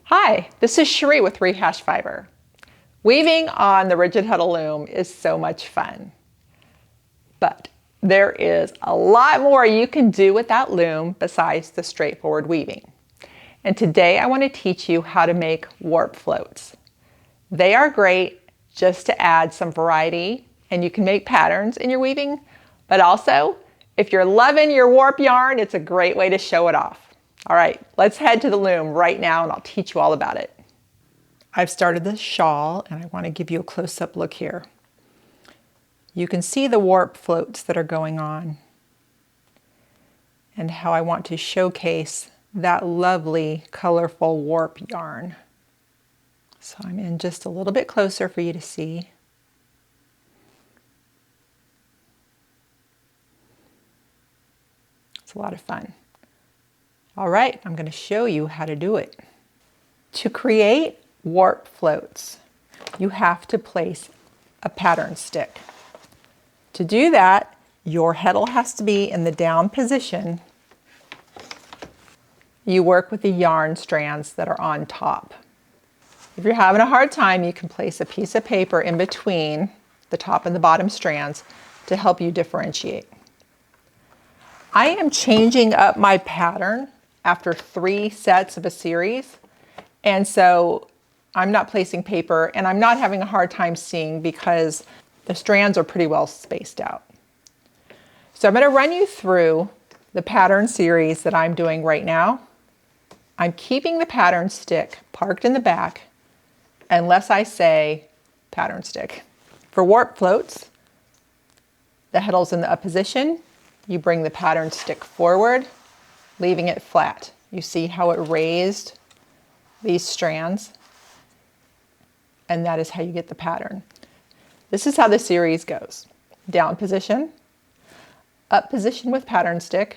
Hi, this is Cherie with Rehashfiber. Weaving on the rigid huddle loom is so much fun, but there is a lot more you can do with that loom besides the straightforward weaving. And today I want to teach you how to make warp floats. They are great just to add some variety, and you can make patterns in your weaving, but also if you're loving your warp yarn, it's a great way to show it off. All right, let's head to the loom right now and I'll teach you all about it. I've started this shawl and I want to give you a close-up look here. You can see the warp floats that are going on and how I want to showcase that lovely colorful warp yarn. So I'm in just a little bit closer for you to see. It's a lot of fun. All right, I'm going to show you how to do it. To create warp floats, you have to place a pattern stick. To do that, your heddle has to be in the down position. You work with the yarn strands that are on top. If you're having a hard time, you can place a piece of paper in between the top and the bottom strands to help you differentiate. I am changing up my pattern after 3 sets of a series, and so I'm not placing paper and I'm not having a hard time seeing because the strands are pretty well spaced out. So I'm going to run you through the pattern series that I'm doing right now. I'm keeping the pattern stick parked in the back unless I say pattern stick. For warp floats, the heddle's in the up position. You bring the pattern stick forward, leaving it flat. You see how it raised these strands, and that is how you get the pattern. This is how the series goes. Down position, up position with pattern stick,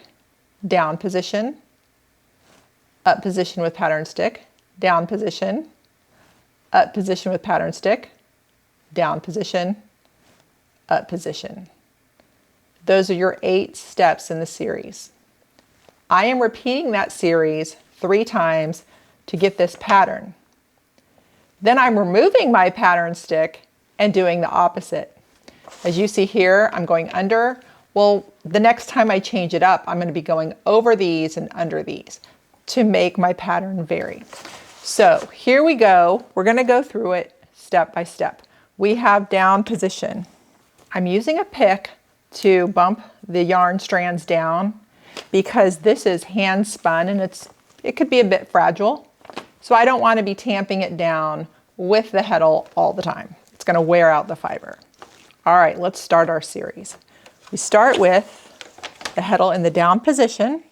down position, up position with pattern stick, down position, up position with pattern stick, down position, up position. Those are your 8 steps in the series. I am repeating that series 3 times to get this pattern. Then I'm removing my pattern stick and doing the opposite. As you see here, I'm going under. Well, the next time I change it up, I'm going to be going over these and under these to make my pattern vary. So here we go. We're going to go through it step by step. We have down position. I'm using a pick to bump the yarn strands down because this is hand spun and it could be a bit fragile. So I don't want to be tamping it down with the heddle all the time. It's going to wear out the fiber. All right, let's start our series. We start with the heddle in the down position.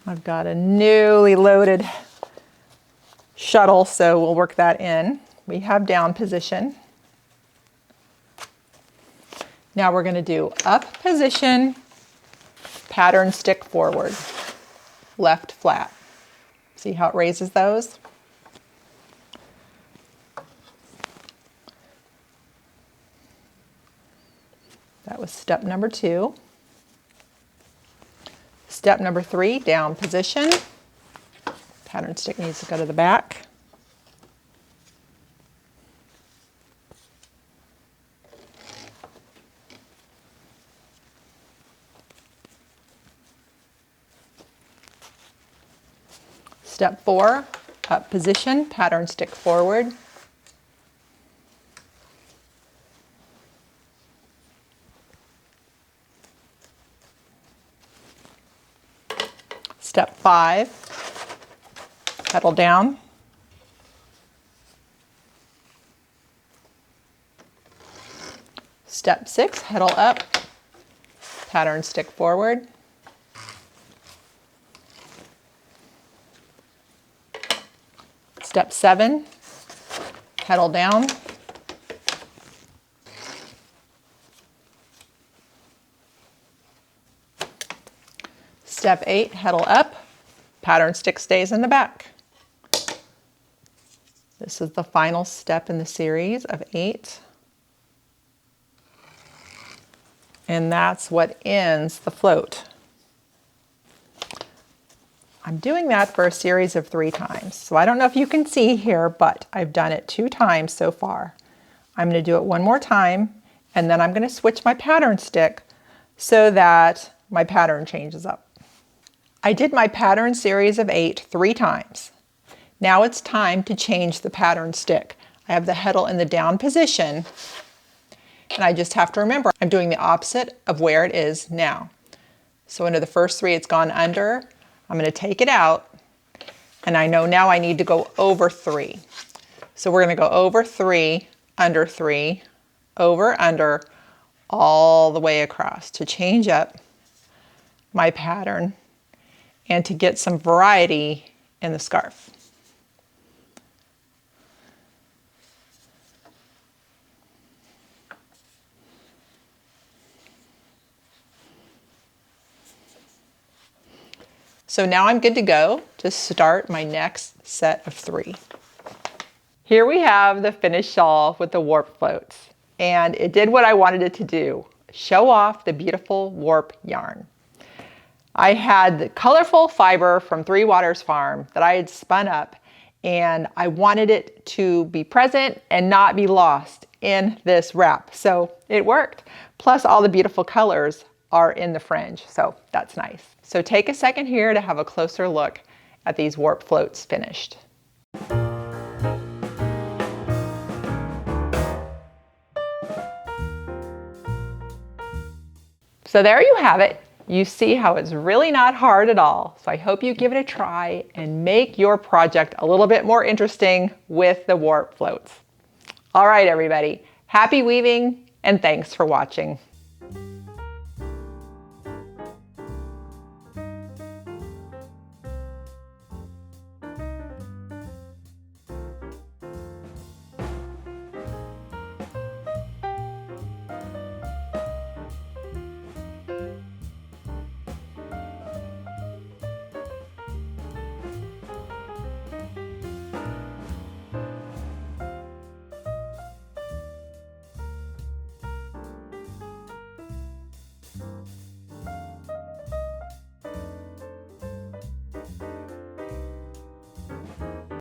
I've got a newly loaded shuttle, so we'll work that in. We have down position. Now we're going to do up position, pattern stick forward, left flat. See how it raises those? That was step number 2. Step number 3, down position. Pattern stick needs to go to the back. Step 4, up position, pattern stick forward. Step 5, pedal down. Step 6, heddle up, pattern stick forward. Step 7, heddle down. Step 8, heddle up, pattern stick stays in the back. This is the final step in the series of 8. And that's what ends the float. I'm doing that for a series of 3 times. So I don't know if you can see here, but I've done it 2 times so far. I'm going to do it one more time, and then I'm going to switch my pattern stick so that my pattern changes up. I did my pattern series of 8 3 times. Now it's time to change the pattern stick. I have the heddle in the down position, and I just have to remember I'm doing the opposite of where it is now. So under the first 3 it's gone under. I'm going to take it out, and I know now I need to go over 3. So we're going to go over 3, over, under, all the way across to change up my pattern and to get some variety in the scarf. So now I'm good to go to start my next set of 3. Here we have the finished shawl with the warp floats, and it did what I wanted it to do, show off the beautiful warp yarn. I had the colorful fiber from Three Waters Farm that I had spun up, and I wanted it to be present and not be lost in this wrap. So it worked. Plus all the beautiful colors are in the fringe, so that's nice. So take a second here to have a closer look at these warp floats finished. So there you have it. You see how it's really not hard at all. So I hope you give it a try and make your project a little bit more interesting with the warp floats. All right, everybody, happy weaving and thanks for watching.